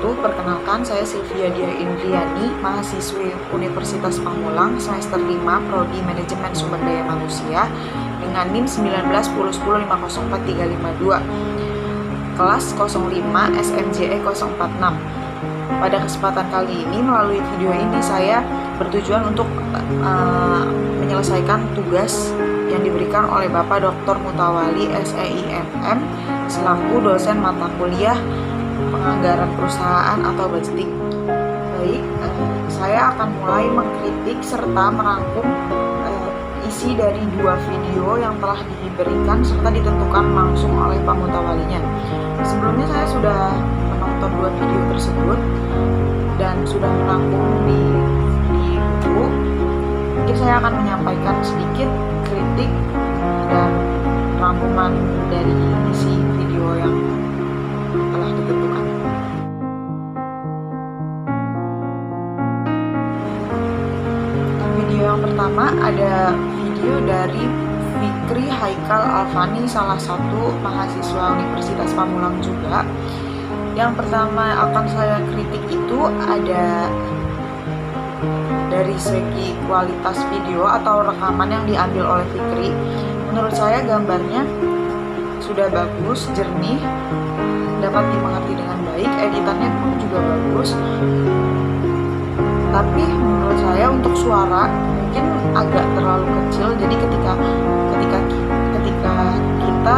wabarakatuh. Perkenalkan, saya Sylvia Dia Indriani, mahasiswi Universitas Pamulang, semester 5, Prodi Manajemen Sumber Daya Manusia, dengan NIM 191010504352, kelas 05 SMJE 046. Pada kesempatan kali ini, melalui video ini saya bertujuan untuk menyelesaikan tugas yang diberikan oleh Bapak Dr. Mutawali SEIMM selaku dosen mata kuliah Penganggaran Perusahaan atau budgeting. Baik, saya akan mulai mengkritik serta merangkum isi dari 2 video yang telah diberikan serta ditentukan langsung oleh Pak Mutawalinya. Sebelumnya saya sudah menonton 2 video tersebut dan sudah merangkum di buku. Mungkin saya akan menyampaikan sedikit kritik dan rangkuman dari isi video yang telah ditentukan. Video yang pertama ada video dari Fikri Haikal Alfani, salah satu mahasiswa Universitas Pamulang juga. Yang pertama akan saya kritik itu ada dari segi kualitas video atau rekaman yang diambil oleh Fikri. Menurut saya gambarnya sudah bagus, jernih, dapat dimengerti dengan baik, editannya pun juga bagus. Tapi menurut saya untuk suara mungkin agak terlalu kecil. Jadi ketika kita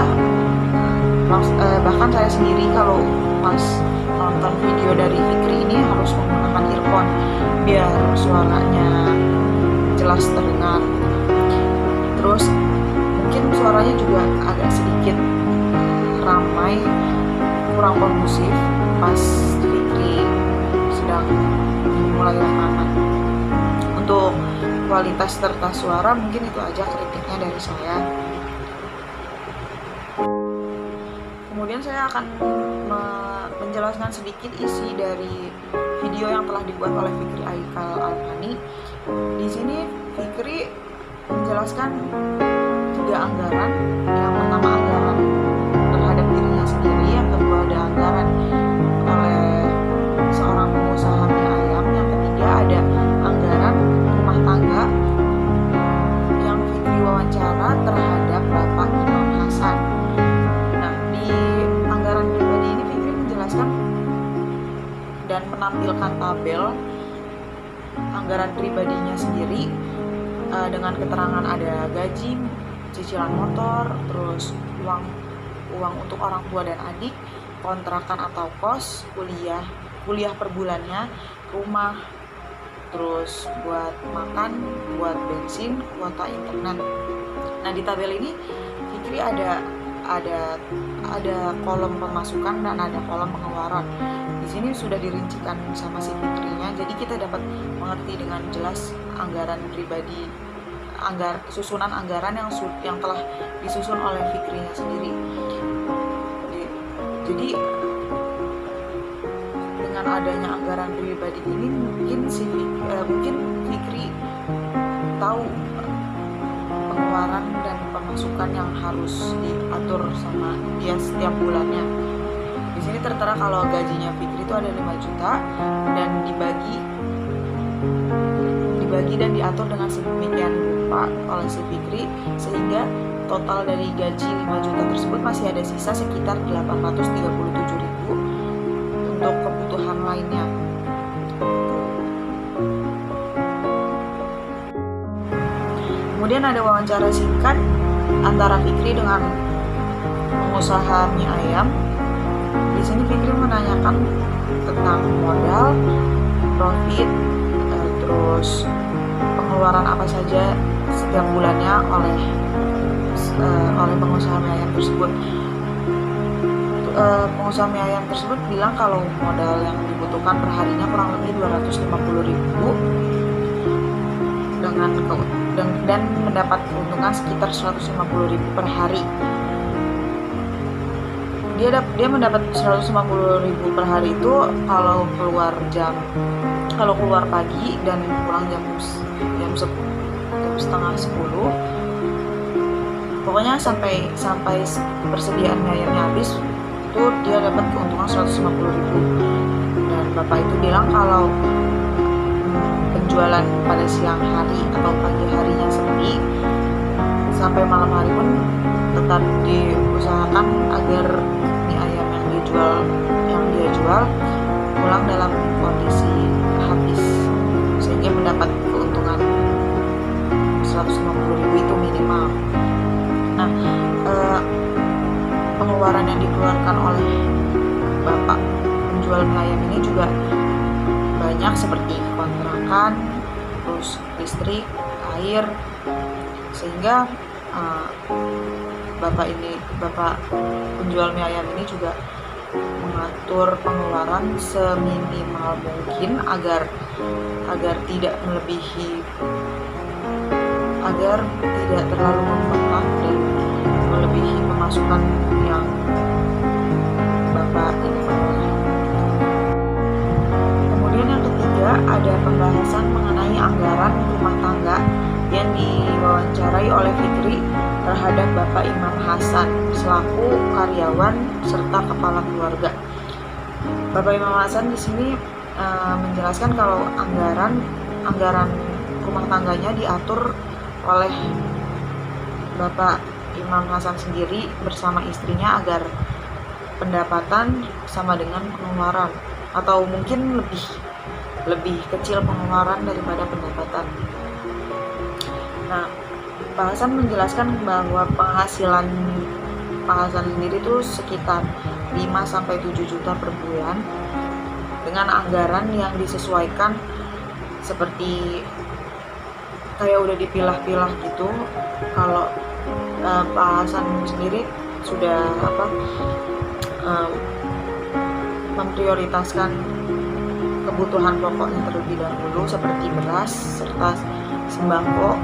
bahkan saya sendiri kalau pas nonton video dari Fikri ini harus menggunakan earphone biar suaranya jelas terdengar. Terus mungkin suaranya juga agak sedikit ramai, kurang kondusif pas Fikri sedang mulai rekaman. Untuk kualitas serta suara mungkin itu aja kritiknya dari saya. Kemudian saya akan menjelaskan sedikit isi dari video yang telah dibuat oleh Fikri Haikal Alfani. Di sini Fikri menjelaskan 3 anggaran. Yang pertama anggaran terhadap dirinya sendiri, yang kedua ada anggaran oleh seorang pengusaha mie ayam, yang ketiga ada anggaran rumah tangga yang Fikri wawancara terhadap Bapak Imam Hasan. Nah, di anggaran pribadi ini Fikri menjelaskan dan menampilkan tabel anggaran pribadinya sendiri dengan keterangan ada gaji, cicilan motor, terus uang untuk orang tua dan adik, kontrakan atau kos, kuliah per bulannya, rumah, terus buat makan, buat bensin, kuota internet. Nah, di tabel ini Fikri ada kolom pemasukan dan ada kolom pengeluaran. Di sini sudah dirincikan sama si Fikrinya, jadi kita dapat mengerti dengan jelas anggaran pribadi, susunan anggaran yang telah disusun oleh Fikrinya sendiri. Jadi dengan adanya anggaran pribadi ini mungkin Fikri tahu pengeluaran dan pemasukan yang harus diatur sama dia setiap bulannya. Di sini tertera kalau gajinya Fikri itu ada 5 juta dan dibagi dan diatur dengan sedemikian rupa oleh si Fikri, sehingga total dari gaji 5 juta tersebut masih ada sisa sekitar 837.000 untuk kebutuhan lainnya. Kemudian ada wawancara singkat antara Fikri dengan pengusaha mie ayam. Di sini Fikri menanyakan tentang modal, profit, terus pengeluaran apa saja setiap bulannya oleh pengusaha mie ayam tersebut. Pengusaha mie ayam tersebut bilang kalau modal yang dibutuhkan per harinya kurang lebih 250.000 dan mendapat keuntungan sekitar 150.000 per hari. Dia mendapat 150.000 per hari itu kalau keluar pagi dan pulang jam setengah 10. Pokoknya sampai persediaan ayamnya habis itu dia dapat keuntungan 150.000. Dan Bapak itu bilang kalau penjualan pada siang hari atau pagi harinya sepi, sampai malam hari pun tetap diusahakan agar mie ayam yang dia jual pulang dalam kondisi habis, sehingga mendapat keuntungan 150.000 itu minimal. Nah, pengeluaran yang dikeluarkan oleh bapak penjual mie ayam ini juga banyak, seperti kontrakan, terus listrik, air, sehingga bapak penjual mie ayam ini juga mengatur pengeluaran seminimal mungkin agar tidak melebihi, agar tidak terlalu membengkak dan melebihi pemasukan yang bapak ini peroleh. Kemudian yang ketiga, ada pembahasan mengenai anggaran rumah tangga yang diwawancarai oleh Fikri terhadap Bapak Imam Hasan selaku karyawan serta kepala keluarga. Bapak Imam Hasan di sini menjelaskan kalau anggaran rumah tangganya diatur oleh Bapak Imam Hasan sendiri bersama istrinya agar pendapatan sama dengan pengeluaran, atau mungkin lebih kecil pengeluaran daripada pendapatan. Nah, Pak Hasan menjelaskan bahwa penghasilan Pak Hasan sendiri itu sekitar 5-7 juta per bulan dengan anggaran yang disesuaikan seperti kayak udah dipilah-pilah gitu. Kalau Pak Hasan sendiri sudah memprioritaskan kebutuhan pokoknya terlebih dahulu seperti beras serta sembako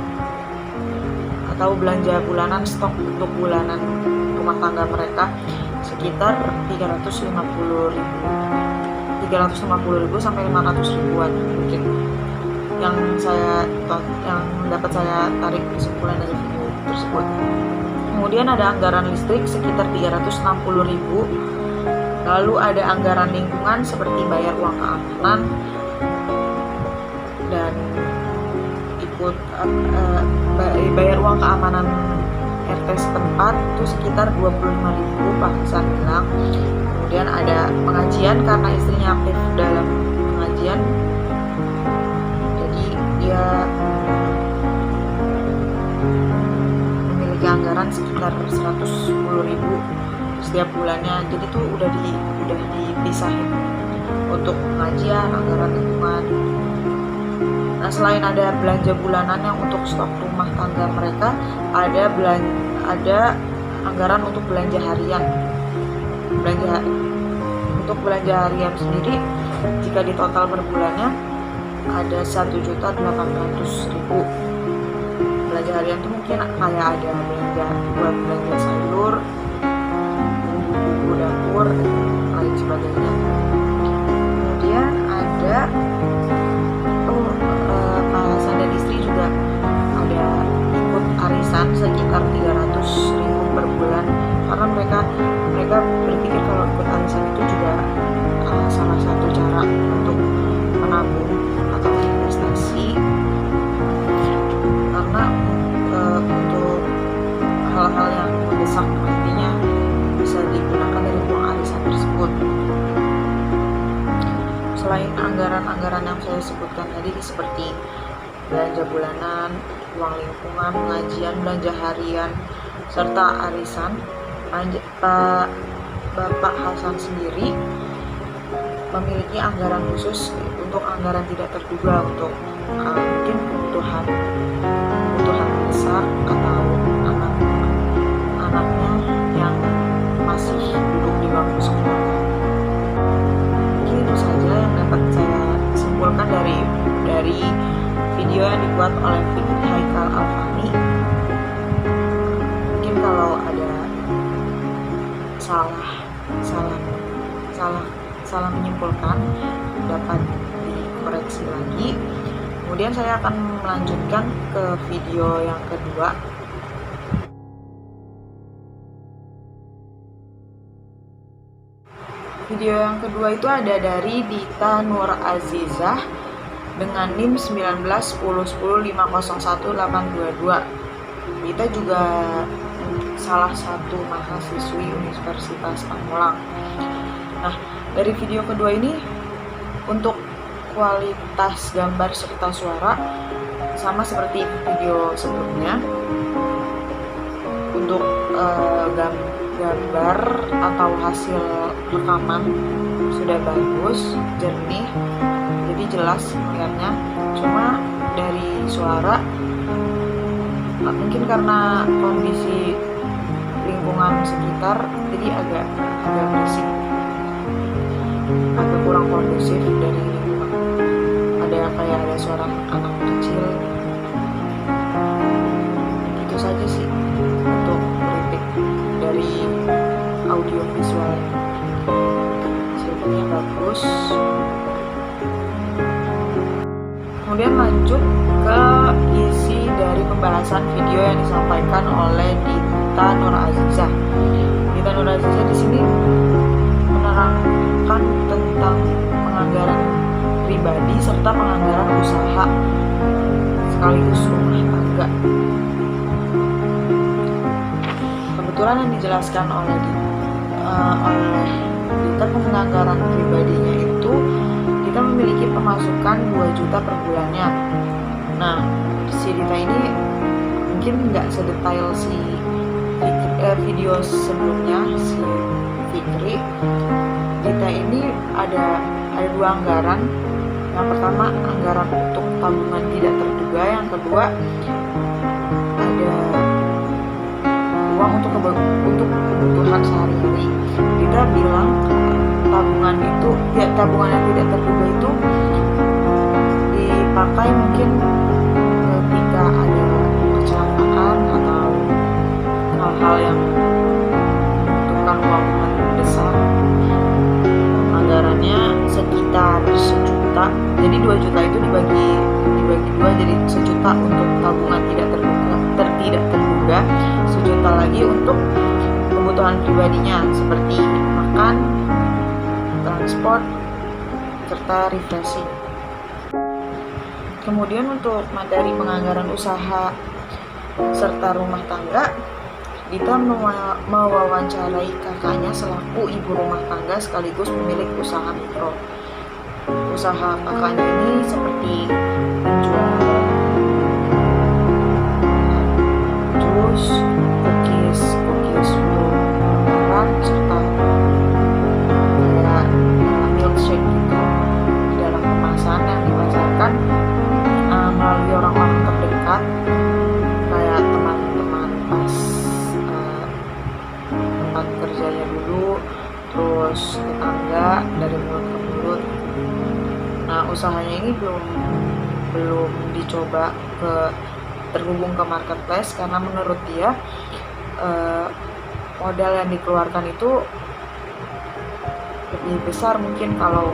atau belanja bulanan, stok untuk bulanan rumah tangga mereka sekitar 350.000 sampai 500.000-an mungkin yang dapat saya tarik kesimpulan dari video tersebut. Kemudian ada anggaran listrik sekitar 360.000, lalu ada anggaran lingkungan seperti bayar uang keamanan dan bayar uang keamanan RT setempat itu sekitar 25.000 Pak Hasan bilang. Kemudian ada pengajian karena istrinya aktif dalam pengajian, jadi dia memiliki anggaran sekitar 110.000 setiap bulannya. Jadi tuh udah dipisahin untuk pengajian, anggaran lingkungan. Nah, selain ada belanja bulanan yang untuk stok rumah tangga mereka, ada anggaran untuk belanja harian. Untuk belanja harian sendiri, jika ditotal per bulannya ada 1.800.000. Belanja harian itu mungkin kayak ada belanja sayur, bumbu dapur, dan lain sebagainya. Kemudian ada Pak Hasan dan istri juga ada ikut arisan sekitar 300.000 per bulan, karena mereka berpikir kalau ikut arisan itu juga salah satu cara untuk menabung atau investasi, karena untuk hal-hal yang mendesak nantinya bisa digunakan dari uang arisan tersebut. Selain anggaran-anggaran yang saya sebutkan tadi seperti belanja bulanan, uang lingkungan, pengajian, belanja harian, serta arisan, Bapak Hasan sendiri memiliki anggaran khusus untuk anggaran tidak terduga untuk mungkin kebutuhan besar atau anak-anaknya yang masih duduk di bangku sekolah. Mungkin itu saja yang dapat saya simpulkan dari video yang dibuat oleh Fikri Haikal Alfani. Mungkin kalau ada salah menyimpulkan dapat dikoreksi lagi. Kemudian saya akan melanjutkan ke video yang kedua. Video yang kedua itu ada dari Dita Nur Azizah dengan NIM 191010501822. Dita juga salah satu mahasiswi Universitas Pamulang. Nah, dari video kedua ini untuk kualitas gambar serta suara sama seperti video sebelumnya. Untuk gambar atau hasil rekaman sudah bagus, jernih, jadi jelas melihatnya. Cuma dari suara mungkin karena kondisi lingkungan sekitar jadi agak berisik, agak kurang kondusif dari lingkungan. Ada suara anak kecil. Itu saja sih untuk kritik dari audio visual. Hasilnya bagus. Kemudian lanjut ke isi dari pembahasan video yang disampaikan oleh Dita Nur Azizah. Dita Nur Azizah di sini menerangkan tentang penganggaran pribadi serta penganggaran usaha sekaligus rumah tangga. Kebetulan yang dijelaskan oleh Dita, penganggaran pribadinya itu Dita memiliki pemasukan 2 juta per bulannya. Nah, si Dita ini mungkin nggak sedetail si video sebelumnya si Fikri. Dita ini ada 2 anggaran. Yang pertama anggaran untuk tabungan tidak terduga, yang kedua ada uang untuk kebutuhan sehari-hari. Kita bilang tabungan yang tidak terduga itu dipakai mungkin ketika ada kecelakaan atau hal-hal yang membutuhkan uang mendesak. Anggarannya sekitar 1 juta. Jadi 2 juta itu dibagi 2, jadi 1 juta untuk tabungan tidak terduga, 1 juta lagi untuk kebutuhan pribadinya seperti makan, transport, serta refreshing. Kemudian untuk materi penganggaran usaha serta rumah tangga, Dita mewawancarai kakaknya selaku ibu rumah tangga sekaligus pemilik usaha mikro. Usaha kakaknya ini seperti menjual jus, cookies untuk lebaran, serta kayak milkshake gitu di dalam kemasan yang dipasarkan melalui orang-orang terdekat kayak teman-teman pas tempat kerjanya dulu, terus tetangga dari mulut ke mulut. Nah, usahanya ini belum dicoba terhubung ke marketplace karena menurut dia modal yang dikeluarkan itu lebih besar mungkin kalau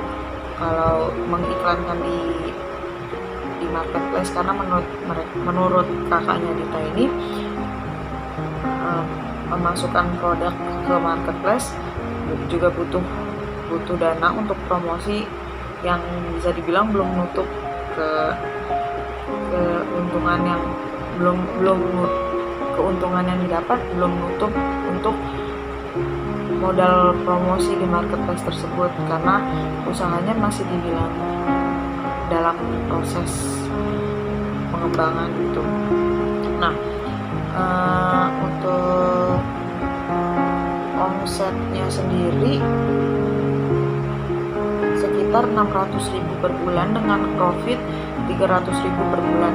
mengiklankan di marketplace, karena menurut kakaknya Dita ini memasukkan produk ke marketplace juga butuh dana untuk promosi yang bisa dibilang belum nutup keuntungan yang keuntungan yang didapat belum nutup untuk modal promosi di marketplace tersebut, karena usahanya masih dibilang dalam proses pengembangan gitu. Nah, untuk omsetnya sendiri sekitar 600.000 per bulan dengan profit 300.000 per bulan.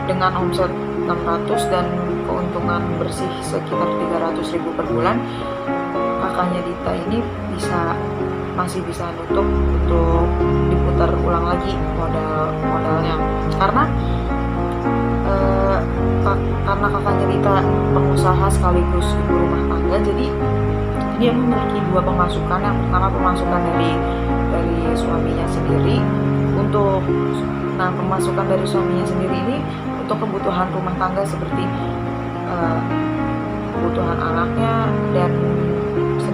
Dengan omset 600 dan keuntungan bersih sekitar 300.000 per bulan, kakaknya Dita ini masih bisa nutup untuk diputar ulang lagi modalnya, karena kakaknya Dita pengusaha sekaligus ibu rumah tangga, jadi dia memiliki 2 pemasukan. Yang pertama pemasukan dari suaminya sendiri. Pemasukan dari suaminya sendiri ini untuk kebutuhan rumah tangga seperti kebutuhan anaknya dan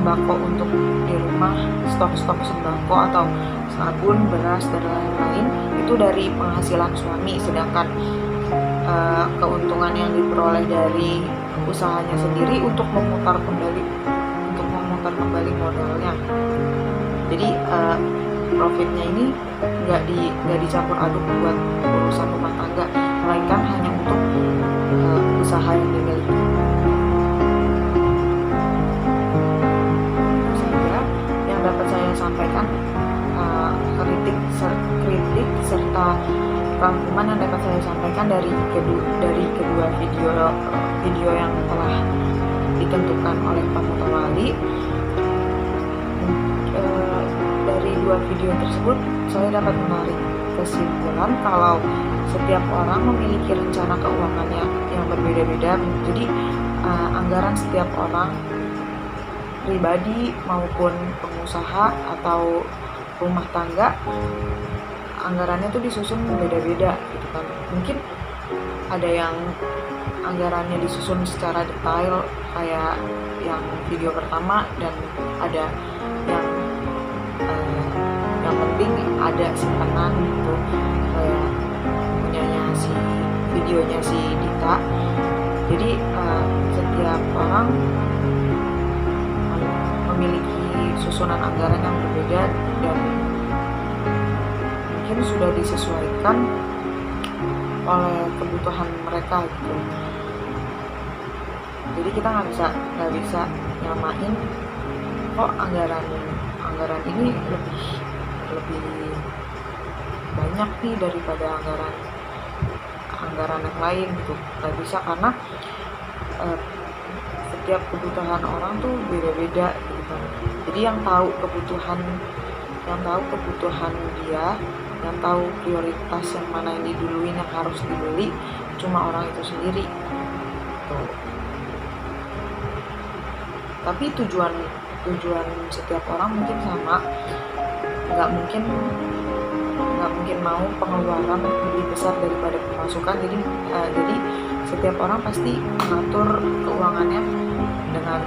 sembako untuk di rumah, stok-stok sembako atau sabun, beras, dan lain-lain itu dari penghasilan suami, sedangkan keuntungan yang diperoleh dari usahanya sendiri untuk memutar kembali modalnya. Jadi profitnya ini nggak dicampur aduk buat urusan rumah tangga, melainkan hanya untuk usaha yang dimiliki. Sehingga yang dapat saya sampaikan, kritik serta rangkuman yang dapat saya sampaikan dari kedua video yang telah ditentukan oleh Pak Mutawali. Dari dua video tersebut saya dapat menarik kesimpulan kalau setiap orang memiliki rencana keuangannya yang berbeda-beda. Jadi anggaran setiap orang, pribadi maupun pengusaha atau rumah tangga, anggarannya tuh disusun beda-beda gitu kan. Mungkin ada yang anggarannya disusun secara detail kayak yang video pertama, dan ada yang penting ada simpanan gitu kayak punyanya videonya si Dita. Jadi setiap orang memiliki susunan anggaran yang berbeda dan mungkin sudah disesuaikan oleh kebutuhan mereka gitu. Jadi kita nggak bisa nyamain kok anggaran ini lebih banyak nih daripada anggaran yang lain gitu. Nggak bisa, karena setiap kebutuhan orang tuh beda-beda gitu. Jadi yang tahu kebutuhan dia, yang tahu prioritas yang mana yang diduluin, yang harus dibeli, cuma orang itu sendiri tuh. Tapi tujuan setiap orang mungkin sama, nggak mungkin mau pengeluaran lebih besar daripada pemasukan. Jadi setiap orang pasti mengatur keuangannya dengan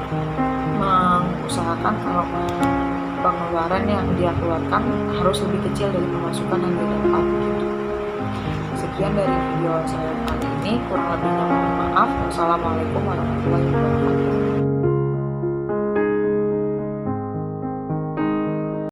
mengusahakan kalau pengeluaran yang dia keluarkan harus lebih kecil dari pemasukan yang dia dapat gitu. Sekian dari video saya kali ini, kurang lebihnya mohon maaf. Wassalamualaikum warahmatullahi wabarakatuh.